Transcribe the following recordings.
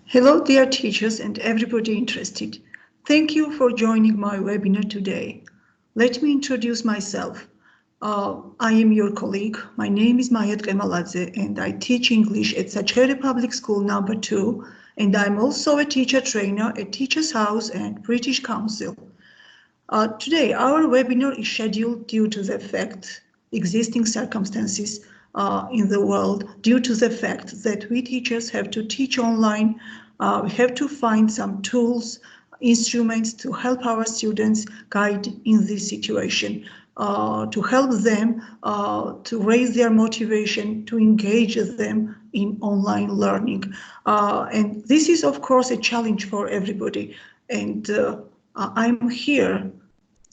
Hello, dear teachers and everybody interested. Thank you for joining my webinar today. Let me introduce myself. I am your colleague. My name is Maia Tkemaladze and I teach English at Sachauri Public School number 2, and I'm also a teacher trainer at Teachers House and British Council. Today, our webinar is scheduled due to the fact existing circumstances in the world, due to the fact that we teachers have to teach online. We have to find some tools, instruments to help our students guide in this situation, to help them to raise their motivation, to engage them in online learning. And this is, of course, a challenge for everybody. And I'm here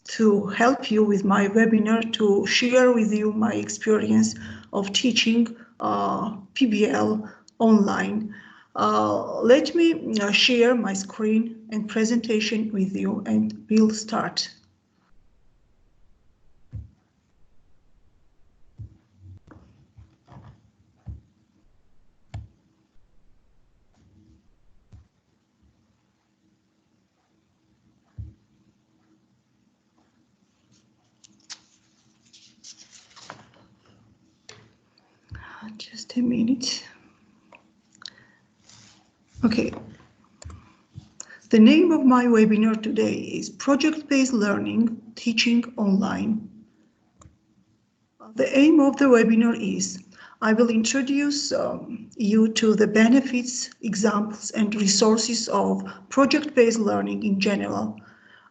to help you with my webinar, to share with you my experience of teaching PBL online. Let me share my screen and presentation with you, and we'll start. Just a minute. Okay. The name of my webinar today is Project-Based Learning, Teaching Online. The aim of the webinar is I will introduce you to the benefits, examples, and resources of project-based learning in general.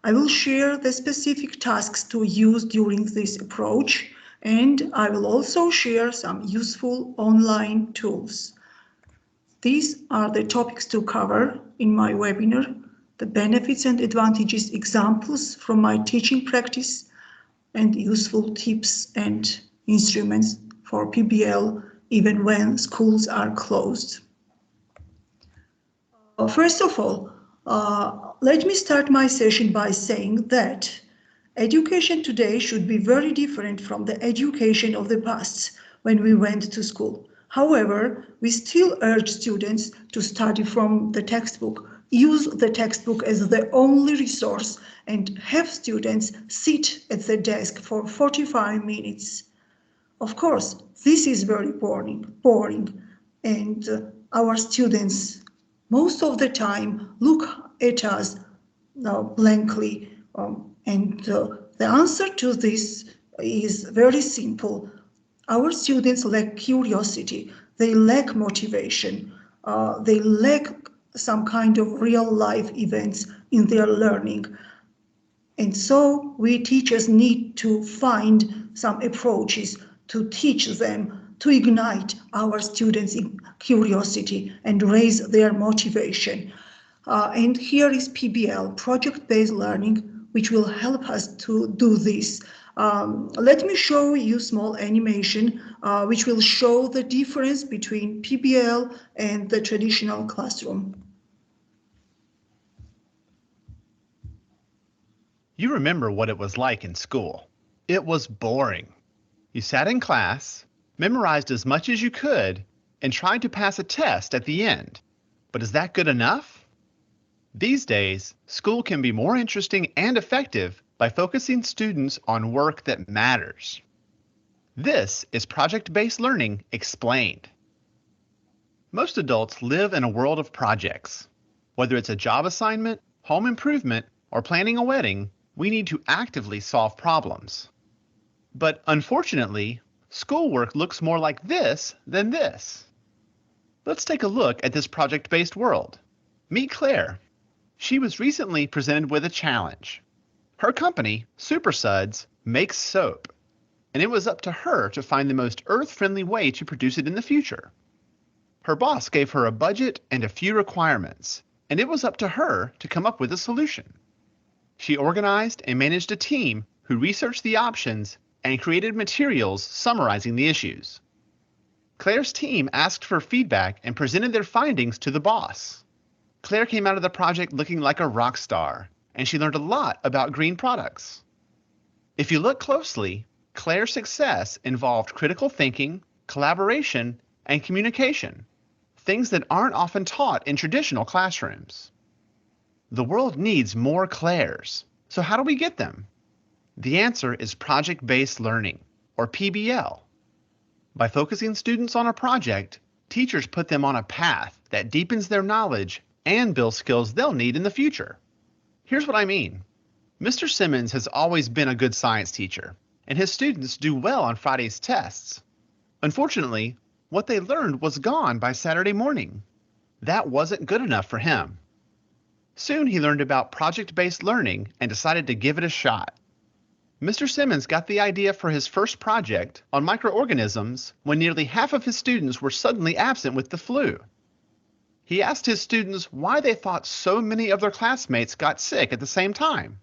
I will share the specific tasks to use during this approach, and I will also share some useful online tools. These are the topics to cover in my webinar: the benefits and advantages, examples from my teaching practice, and useful tips and instruments for PBL even when schools are closed. First of all, let me start my session by saying that education today should be very different from the education of the past when we went to school. However, we still urge students to study from the textbook, use the textbook as the only resource, and have students sit at the desk for 45 minutes. Of course, this is very boring, and our students most of the time look at us blankly, and the answer to this is very simple. Our students lack curiosity, they lack motivation, they lack some kind of real life events in their learning. And so we teachers need to find some approaches to teach them, to ignite our students' curiosity and raise their motivation. And here is PBL, project-based learning, which will help us to do this. Let me show you small animation which will show the difference between PBL and the traditional classroom. You remember what it was like in school. It was boring. You sat in class, memorized as much as you could, and tried to pass a test at the end. But is that good enough? These days, school can be more interesting and effective by focusing students on work that matters. This is project-based learning explained. Most adults live in a world of projects. Whether it's a job assignment, home improvement, or planning a wedding, we need to actively solve problems. But unfortunately, schoolwork looks more like this than this. Let's take a look at this project-based world. Meet Claire. She was recently presented with a challenge. Her company, Super Suds, makes soap, and it was up to her to find the most earth-friendly way to produce it in the future. Her boss gave her a budget and a few requirements, and it was up to her to come up with a solution. She organized and managed a team who researched the options and created materials summarizing the issues. Claire's team asked for feedback and presented their findings to the boss. Claire came out of the project looking like a rock star, and she learned a lot about green products. If you look closely, Claire's success involved critical thinking, collaboration, and communication. things that aren't often taught in traditional classrooms. The world needs more Claires. So how do we get them? The answer is project-based learning, or PBL. By focusing students on a project, teachers put them on a path that deepens their knowledge and builds skills they'll need in the future. Here's what I mean. Mr. Simmons has always been a good science teacher, and his students do well on Friday's tests. Unfortunately, what they learned was gone by Saturday morning. That wasn't good enough for him. Soon he learned about project-based learning and decided to give it a shot. Mr. Simmons got the idea for his first project on microorganisms when nearly half of his students were suddenly absent with the flu. He asked his students why they thought so many of their classmates got sick at the same time.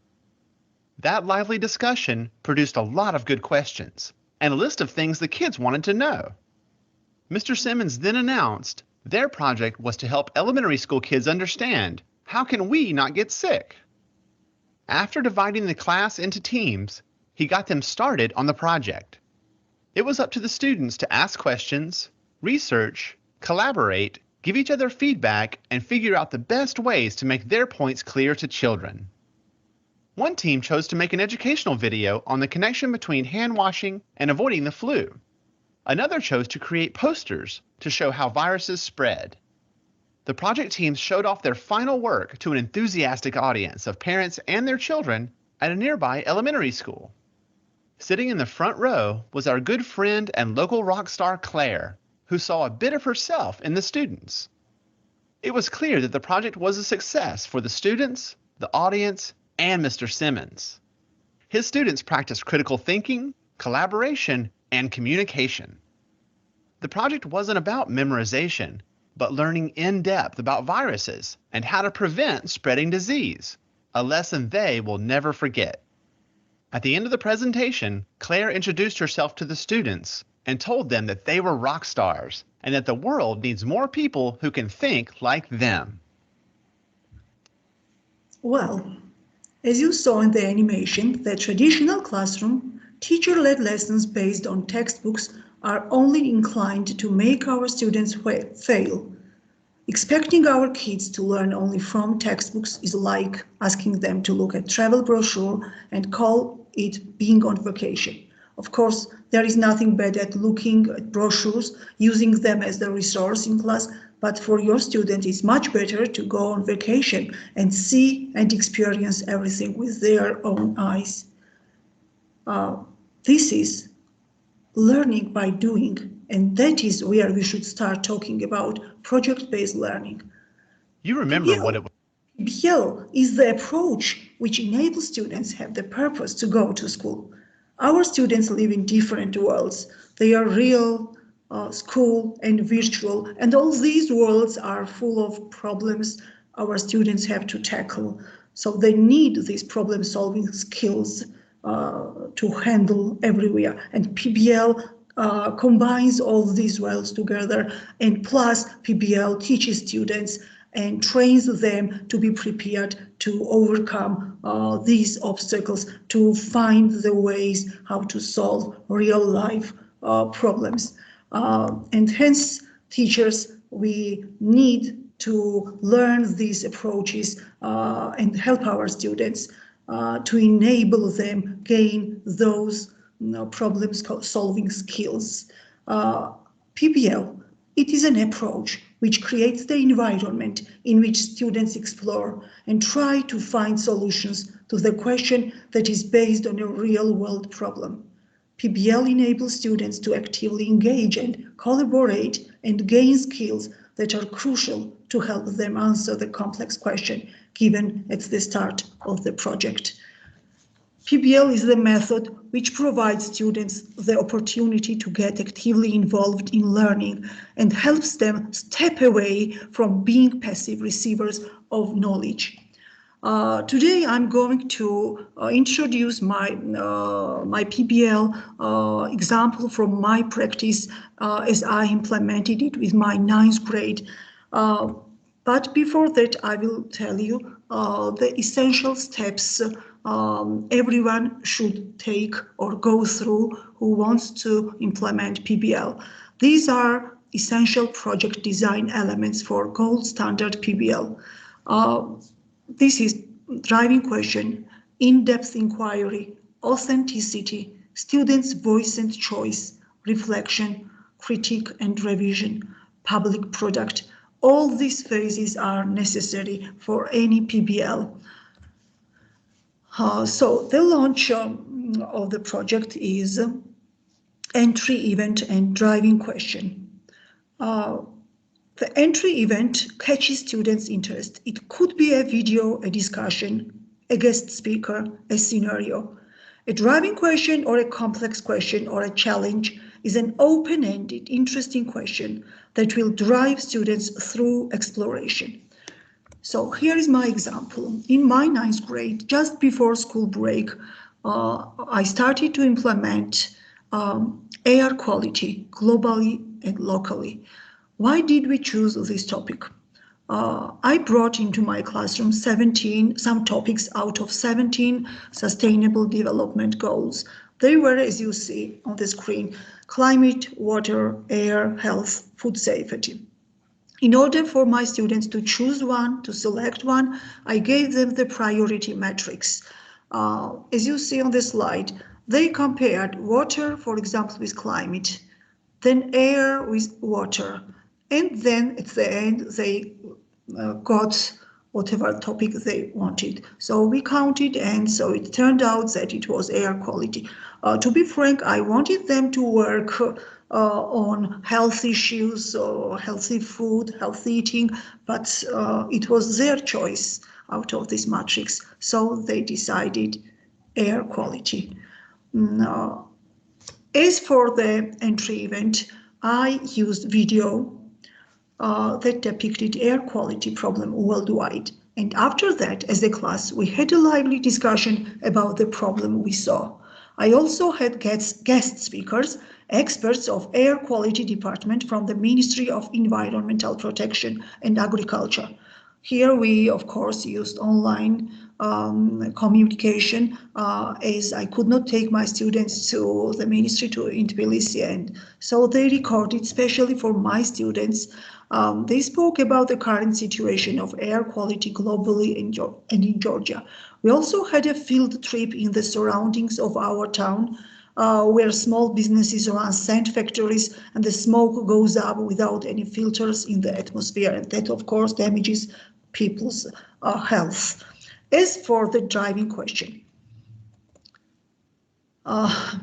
That lively discussion produced a lot of good questions and a list of things the kids wanted to know. Mr. Simmons then announced their project was to help elementary school kids understand how can we not get sick. After dividing the class into teams, he got them started on the project. It was up to the students to ask questions, research, collaborate, give each other feedback, and figure out the best ways to make their points clear to children. One team chose to make an educational video on the connection between hand washing and avoiding the flu. Another chose to create posters to show how viruses spread. The project teams showed off their final work to an enthusiastic audience of parents and their children at a nearby elementary school. Sitting in the front row was our good friend and local rock star Claire, who saw a bit of herself in the students. It was clear that the project was a success for the students, the audience, and Mr. Simmons. His students practiced critical thinking, collaboration, and communication. The project wasn't about memorization, but learning in depth about viruses and how to prevent spreading disease, a lesson they will never forget. At the end of the presentation, Claire introduced herself to the students and told them that they were rock stars and that the world needs more people who can think like them. Well, as you saw in the animation, the traditional classroom, teacher-led lessons based on textbooks are only inclined to make our students fail. Expecting our kids to learn only from textbooks is like asking them to look at travel brochure and call it being on vacation. Of course, there is nothing bad at looking at brochures, using them as the resource in class, but for your student it's much better to go on vacation and see and experience everything with their own eyes. This is learning by doing, and that is where we should start talking about project-based learning. You remember what it was. PBL is the approach which enables students have the purpose to go to school. Our students live in different worlds. They are real, school, and virtual, and all these worlds are full of problems our students have to tackle. So they need these problem-solving skills to handle everywhere. And PBL combines all these worlds together, and plus PBL teaches students and trains them to be prepared to overcome these obstacles, to find the ways how to solve real life problems. And hence, teachers, we need to learn these approaches and help our students to enable them gain those problem-solving skills. PBL, it is an approach which creates the environment in which students explore and try to find solutions to the question that is based on a real-world problem. PBL enables students to actively engage and collaborate and gain skills that are crucial to help them answer the complex question given at the start of the project. PBL is the method which provides students the opportunity to get actively involved in learning and helps them step away from being passive receivers of knowledge. Today I'm going to introduce my PBL example from my practice as I implemented it with my 9th grade. But before that, I will tell you the essential steps everyone should take or go through who wants to implement PBL. These are essential project design elements for gold standard PBL. This is driving question, in-depth inquiry, authenticity, students' voice and choice, reflection, critique and revision, public product. All these phases are necessary for any PBL. So the launch of the project is entry event and driving question. The entry event catches students' interest. It could be a video, a discussion, a guest speaker, a scenario. A driving question or a complex question or a challenge is an open-ended, interesting question that will drive students through exploration. So here is my example. In my 9th grade, just before school break, I started to implement air quality globally and locally. Why did we choose this topic? I brought into my classroom some topics out of 17 Sustainable Development Goals. They were, as you see on the screen, climate, water, air, health, food safety. In order for my students to choose one, to select one, I gave them the priority matrix. As you see on the slide, they compared water, for example, with climate, then air with water, and then at the end they got whatever topic they wanted. So we counted, and so it turned out that it was air quality. To be frank, I wanted them to work on health issues, or healthy food, healthy eating, but it was their choice out of this matrix. So they decided air quality. Now, as for the entry event, I used video that depicted air quality problem worldwide. And after that, as a class, we had a lively discussion about the problem we saw. I also had guest speakers, experts of air quality department from the Ministry of Environmental Protection and Agriculture. Here we, of course, used online communication as I could not take my students to the ministry in Tbilisi, and so they recorded specially for my students. They spoke about the current situation of air quality globally and in Georgia. We also had a field trip in the surroundings of our town, where small businesses run scent factories and the smoke goes up without any filters in the atmosphere, and that of course damages people's health. As for the driving question,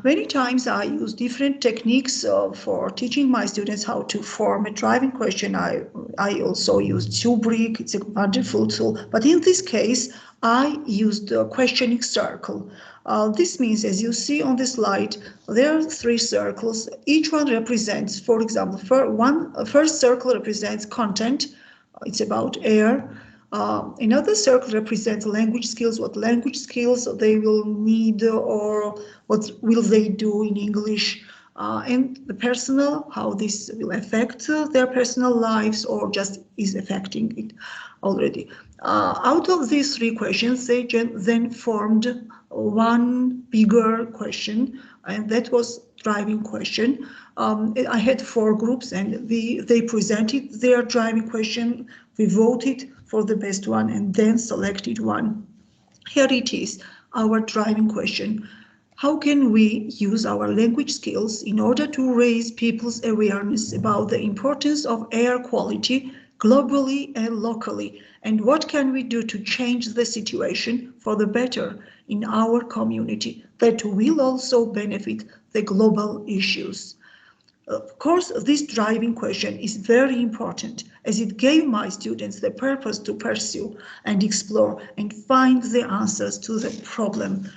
many times I use different techniques for teaching my students how to form a driving question. I also use Tubric, it's a wonderful tool, but in this case I used the questioning circle. This means, as you see on the slide, there are 3 circles. Each one represents, for example, first circle represents content. It's about air. Another circle represents language skills, what language skills they will need or what will they do in English, and the personal, how this will affect their personal lives or just is affecting it already. Out of these 3 questions, they then formed one bigger question, and that was driving question. I had 4 groups, and they presented their driving question. We voted for the best one and then selected one. Here it is, our driving question. How can we use our language skills in order to raise people's awareness about the importance of air quality globally and locally? And what can we do to change the situation for the better in our community that will also benefit the global issues? Of course, this driving question is very important as it gave my students the purpose to pursue and explore and find the answers to the problem.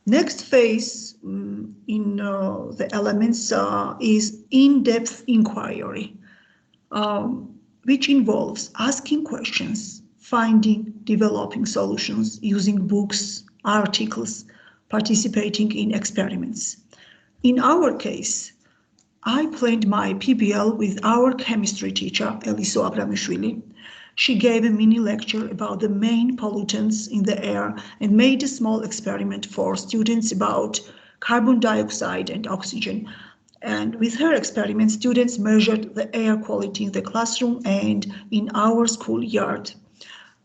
Next phase in the elements is in-depth inquiry, which involves asking questions, finding, developing solutions, using books, articles, participating in experiments. In our case, I planned my PBL with our chemistry teacher, Eliso Abramishvili. She gave a mini lecture about the main pollutants in the air and made a small experiment for students about carbon dioxide and oxygen. And with her experiment, students measured the air quality in the classroom and in our schoolyard.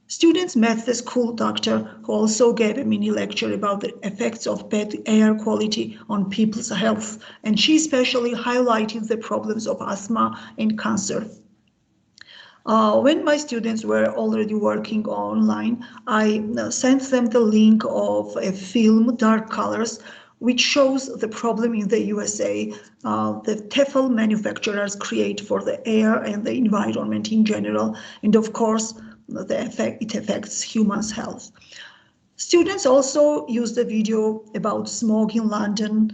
Students met the school doctor, who also gave a mini lecture about the effects of bad air quality on people's health, and she especially highlighted the problems of asthma and cancer. When my students were already working online, I sent them the link of a film, Dark Colors, which shows the problem in the USA the TEFL manufacturers create for the air and the environment in general, and of course, it affects humans' health. Students also used a video about smog in London,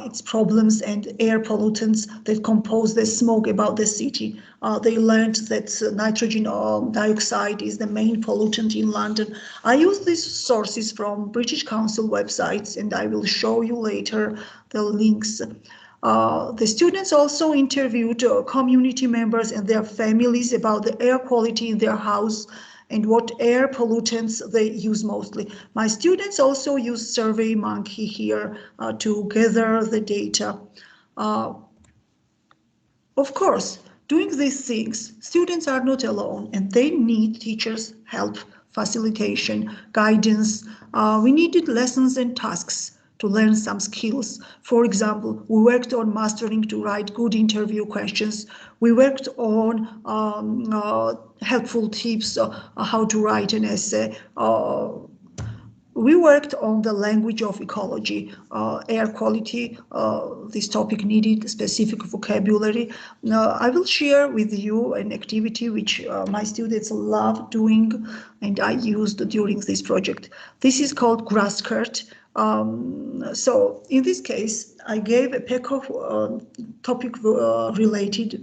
its problems and air pollutants that compose the smog about the city. They learned that nitrogen dioxide is the main pollutant in London. I use these sources from British Council websites, and I will show you later the links. The students also interviewed community members and their families about the air quality in their house and what air pollutants they use mostly. My students also use SurveyMonkey here to gather the data. Of course, doing these things, students are not alone and they need teachers' help, facilitation, guidance. We needed lessons and tasks to learn some skills. For example, we worked on mastering to write good interview questions. We worked on helpful tips how to write an essay. We worked on the language of ecology, air quality. This topic needed specific vocabulary. I will share with you an activity which my students love doing and I used during this project. This is called grass skirt. So in this case, I gave a pack of topic related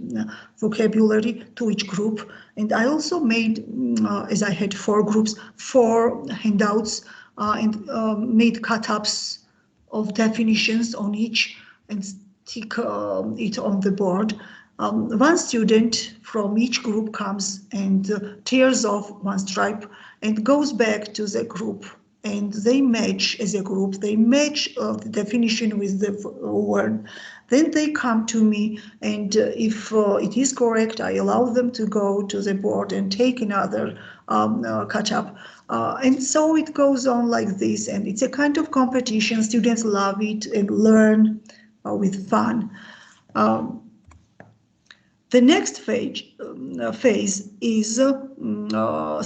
vocabulary to each group. And I also made, as I had 4 groups, 4 handouts and made cut-ups of definitions on each and stick it on the board. One student from each group comes and tears off one stripe and goes back to the group, and they match as a group. They match the definition with the word. Then they come to me, and if it is correct, I allow them to go to the board and take another cut-up. And so it goes on like this, and it's a kind of competition. Students love it and learn with fun. The next phase is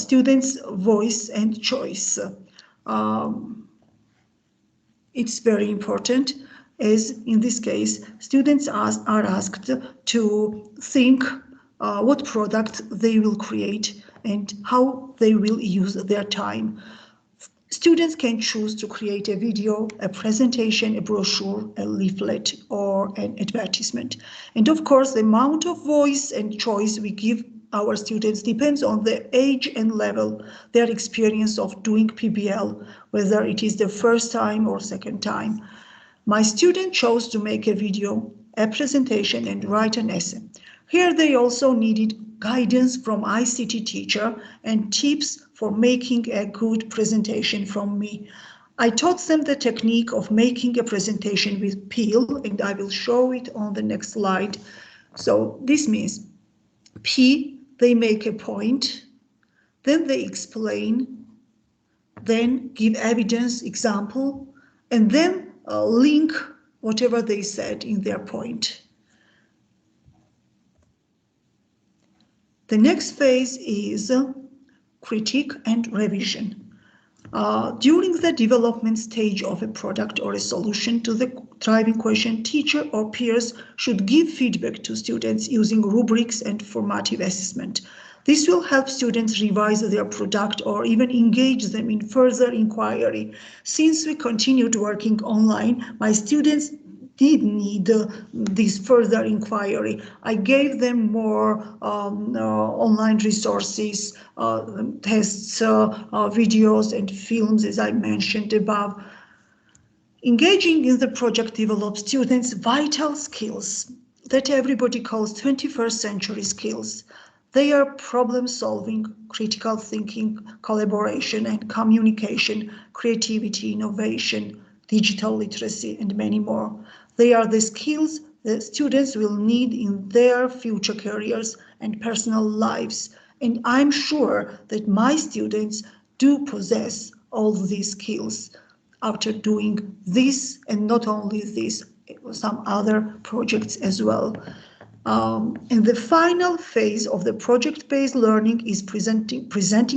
students' voice and choice. It's very important, as in this case, students are asked to think what product they will create and how they will use their time. Students can choose to create a video, a presentation, a brochure, a leaflet, or an advertisement. And of course, the amount of voice and choice we give our students depends on their age and level, their experience of doing PBL, whether it is the first time or second time. My student chose to make a video, a presentation, and write an essay. Here they also needed guidance from ICT teacher and tips for making a good presentation from me. I taught them the technique of making a presentation with PBL, and I will show it on the next slide. So this means P, they make a point, then they explain, then give evidence, example, and then link whatever they said in their point. The next phase is critique and revision. During the development stage of a product or a solution to the driving question, teacher or peers should give feedback to students using rubrics and formative assessment. This will help students revise their product or even engage them in further inquiry. Since we continued working online, my students did need this further inquiry. I gave them more online resources, tests, videos and films, as I mentioned above. Engaging in the project develops students' vital skills that everybody calls 21st century skills. They are problem solving, critical thinking, collaboration and communication, creativity, innovation, digital literacy, and many more. They are the skills the students will need in their future careers and personal lives. And I'm sure that my students do possess all these skills after doing this, and not only this, some other projects as well. And the final phase of the project-based learning is presenting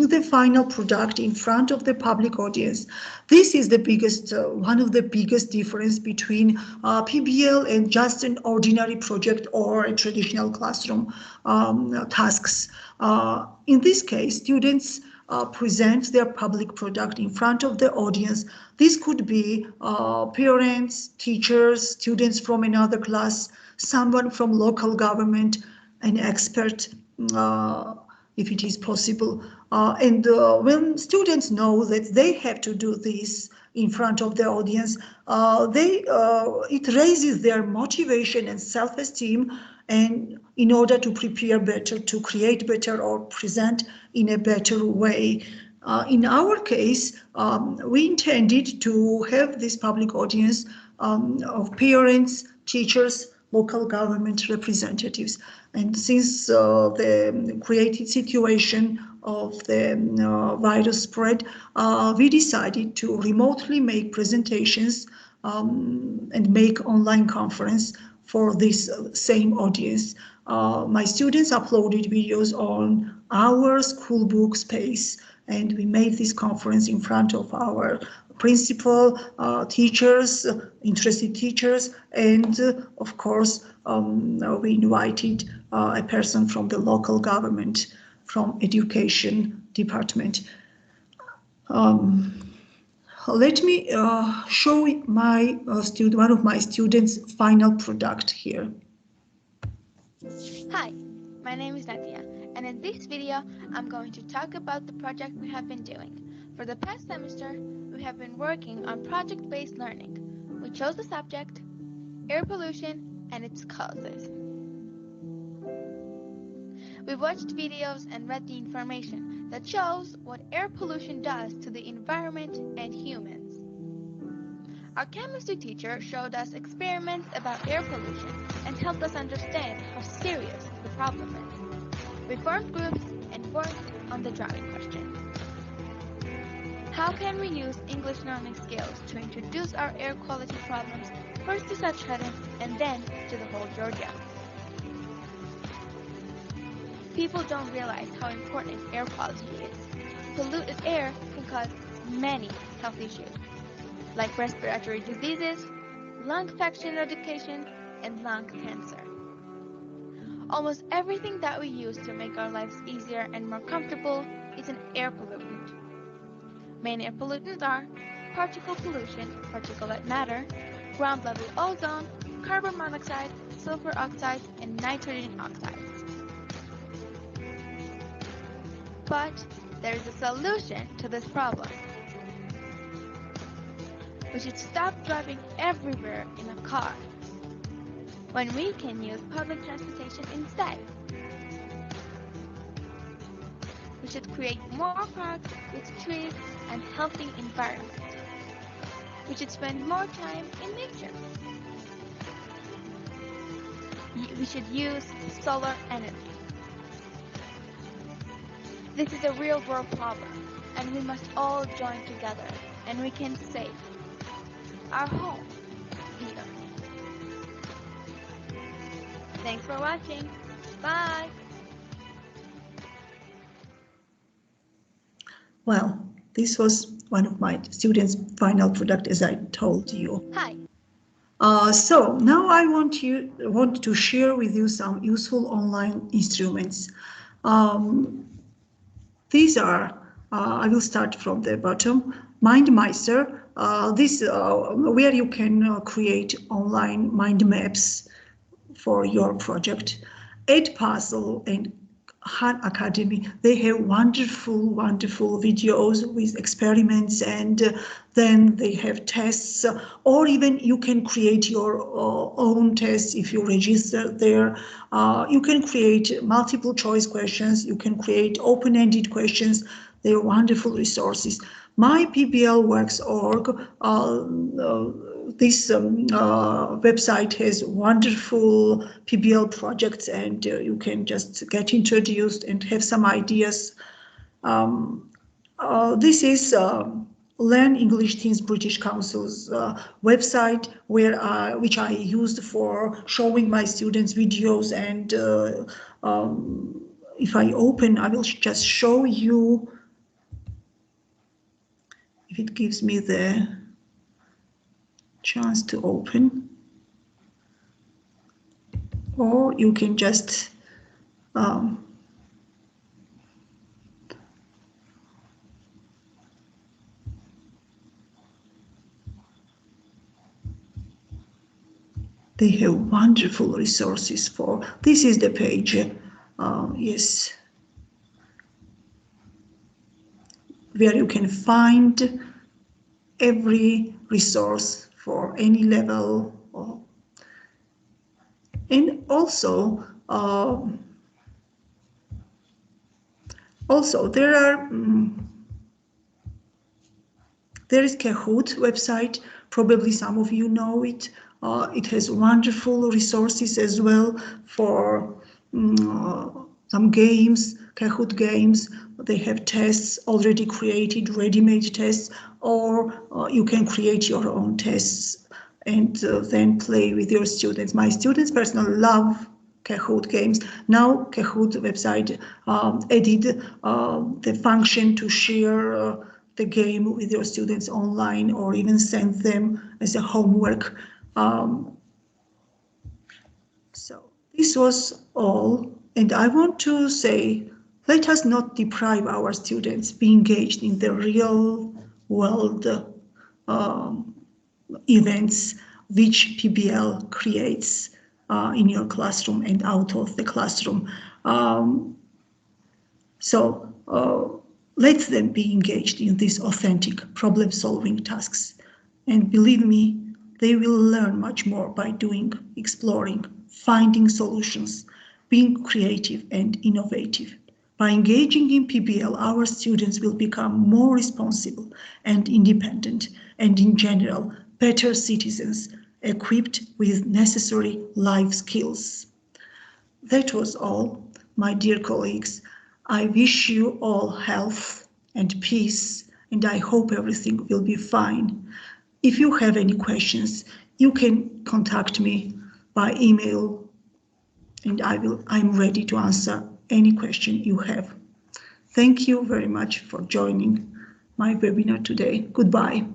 the final product in front of the public audience. This is the biggest, one of the biggest difference between PBL and just an ordinary project or a traditional classroom tasks. In this case, students present their public product in front of the audience. This could be parents, teachers, students from another class, someone from local government, an expert, if it is possible. And when students know that they have to do this in front of the audience, it raises their motivation and self-esteem, and in order to prepare better, to create better, or present in a better way. In our case, we intended to have this public audience of parents, teachers, local government representatives. And since the created situation of the virus spread, we decided to remotely make presentations and make online conference for this same audience. My students uploaded videos on our school book space, and we made this conference in front of our principal, teachers, interested teachers, and of course we invited a person from the local government, from education department. Let me show my one of my students' final product here. Hi, my name is Nadia, and in this video I'm going to talk about the project we have been doing. For the past semester, we have been working on project-based learning. We chose the subject, air pollution and its causes. We watched videos and read the information that shows what air pollution does to the environment and humans. Our chemistry teacher showed us experiments about air pollution and helped us understand how serious the problem is. We formed groups and worked on the drawing question. How can we use English learning skills to introduce our air quality problems first to Satchhedin and then to the whole Georgia? People don't realize how important air quality is. Polluted air can cause many health issues, like respiratory diseases, lung infection eradication, and lung cancer. Almost everything that we use to make our lives easier and more comfortable is an air pollutant. Main air pollutants are particle pollution, particulate matter, ground level ozone, carbon monoxide, sulfur oxides, and nitrogen oxides. But there is a solution to this problem. We should stop driving everywhere in a car when we can use public transportation instead. We should create more parks with trees and healthy environment. We should spend more time in nature. We should use solar energy. This is a real world problem, and we must all join together, and we can save our home either. Thanks for watching. Bye. Well, this was one of my students' final product, as I told you. Hi. So now I want to share with you some useful online instruments. These are, I will start from the bottom, MindMeister. This where you can create online mind maps for your project. Edpuzzle and Khan Academy, they have wonderful videos with experiments, and then they have tests, or even you can create your own tests if you register there. You can create multiple choice questions, you can create open-ended questions. They are wonderful resources. MyPBLworks.org this website has wonderful PBL projects, and you can just get introduced and have some ideas. This is Learn English Teens British Council's website, which I used for showing my students videos. And if I open, I will just show you, if it gives me the chance to open, or you can just they have wonderful resources for, this is the page, yes, where you can find every resource for any level. And also there is Kahoot website. Probably some of you know it. It has wonderful resources as well for some games, Kahoot games. They have tests already created, ready-made tests, or you can create your own tests and then play with your students. My students personally love Kahoot games. Now Kahoot website added the function to share the game with your students online, or even send them as a homework. So this was all, and I want to say, let us not deprive our students be engaged in the real world events which PBL creates in your classroom and out of the classroom. Let them be engaged in these authentic problem-solving tasks. And believe me, they will learn much more by doing, exploring, finding solutions, being creative and innovative. By engaging in PBL, our students will become more responsible and independent, and in general, better citizens equipped with necessary life skills. That was all, my dear colleagues. I wish you all health and peace, and I hope everything will be fine. If you have any questions, you can contact me by email, and I'm ready to answer any question you have. Thank you very much for joining my webinar today. Goodbye.